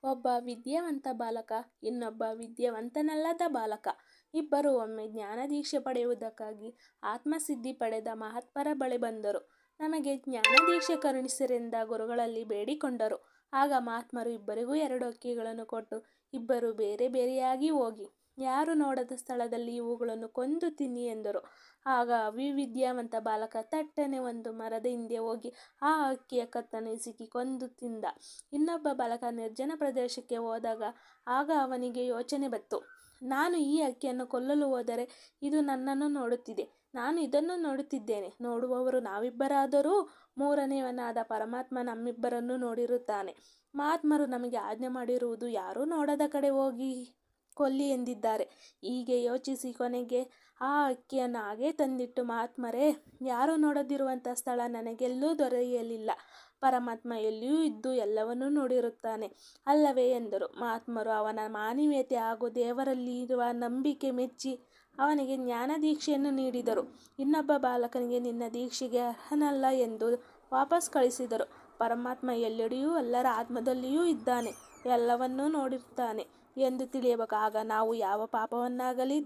ಒಬ್ಬ ವಿದ್ಯಾವಂತ ಬಾಲಕ, ಇನ್ನೊಬ್ಬ ವಿದ್ಯಾವಂತನಲ್ಲದ ಬಾಲಕ ಇಬ್ಬರು ಒಮ್ಮೆ ಜ್ಞಾನದೀಕ್ಷೆ ಪಡೆಯುವುದಕ್ಕಾಗಿ ಆತ್ಮಸಿದ್ಧಿ ಪಡೆದ ಮಹಾತ್ಮರ ಬಳಿ ಬಂದರು. ನಮಗೆ ಜ್ಞಾನದೀಕ್ಷೆ ಕರುಣಿಸಿರೆಂದ ಗುರುಗಳಲ್ಲಿ ಬೇಡಿಕೊಂಡರು. ಆಗ ಮಹಾತ್ಮರು ಇಬ್ಬರಿಗೂ 2 ಹಕ್ಕಿಗಳನ್ನು ಕೊಟ್ಟು, ಇಬ್ಬರು ಬೇರೆ ಬೇರೆಯಾಗಿ ಹೋಗಿ ಯಾರು ನೋಡದ ಸ್ಥಳದಲ್ಲಿ ಇವುಗಳನ್ನು ಕೊಂದು ತಿನ್ನಿ ಎಂದರು. ಆಗ ವಿದ್ಯಾವಂತ ಬಾಲಕ ತಟ್ಟನೆ ಒಂದು ಮರದ ಹಿಂದೆ ಹೋಗಿ ಆ ಹಕ್ಕಿಯ ಕತ್ತನ್ನು ಹಿಸುಕಿ ಕೊಂದು ತಿಂದ. ಇನ್ನೊಬ್ಬ ಬಾಲಕ ನಿರ್ಜನ ಪ್ರದೇಶಕ್ಕೆ ಹೋದಾಗ ಆಗ ಅವನಿಗೆ ಯೋಚನೆ ಬಂತು, ನಾನು ಈ ಹಕ್ಕಿಯನ್ನು ಕೊಲ್ಲಲು ಹೋದರೆ ಇದು ನನ್ನನ್ನು ನೋಡುತ್ತಿದೆ, ನಾನು ಇದನ್ನು ನೋಡುತ್ತಿದ್ದೇನೆ. ನೋಡುವವರು ನಾವಿಬ್ಬರಾದರೂ ಮೂರನೆಯವನಾದ ಪರಮಾತ್ಮ ನಮ್ಮಿಬ್ಬರನ್ನು ನೋಡಿರುತ್ತಾನೆ. ಮಹಾತ್ಮರು ನಮಗೆ ಆಜ್ಞೆ ಮಾಡಿರುವುದು ಯಾರೂ ನೋಡದ ಕಡೆ ಹೋಗಿ ಕೊಲ್ಲಿ ಎಂದಿದ್ದಾರೆ. ಹೀಗೆ ಯೋಚಿಸಿ ಕೊನೆಗೆ ಆ ಹಕ್ಕಿಯನ್ನು ಹಾಗೆ ತಂದಿಟ್ಟು, ಮಹಾತ್ಮರೇ, ಯಾರೂ ನೋಡದಿರುವಂಥ ಸ್ಥಳ ನನಗೆಲ್ಲೂ ದೊರೆಯಲಿಲ್ಲ. ಪರಮಾತ್ಮ ಎಲ್ಲಿಯೂ ಇದ್ದು ಎಲ್ಲವನ್ನೂ ನೋಡಿರುತ್ತಾನೆ ಅಲ್ಲವೇ ಎಂದರು. ಮಹಾತ್ಮರು ಅವನ ಮಾನವೀಯತೆ ಹಾಗೂ ದೇವರಲ್ಲಿ ಇರುವ ನಂಬಿಕೆ ಮೆಚ್ಚಿ ಅವನಿಗೆ ಜ್ಞಾನ ದೀಕ್ಷೆಯನ್ನು ನೀಡಿದರು. ಇನ್ನೊಬ್ಬ ಬಾಲಕನಿಗೆ ನಿನ್ನ ದೀಕ್ಷೆಗೆ ಅರ್ಹನಲ್ಲ ಎಂದು ವಾಪಸ್ ಕಳಿಸಿದರು. ಪರಮಾತ್ಮ ಎಲ್ಲೆಡೆಯೂ ಎಲ್ಲರ ಆತ್ಮದಲ್ಲಿಯೂ ಇದ್ದಾನೆ, ಎಲ್ಲವನ್ನೂ ನೋಡಿರುತ್ತಾನೆ ಎಂದು ತಿಳಿಯಬೇಕು. ಆಗ ನಾವು ಯಾವ ಪಾಪವನ್ನಾಗಲಿ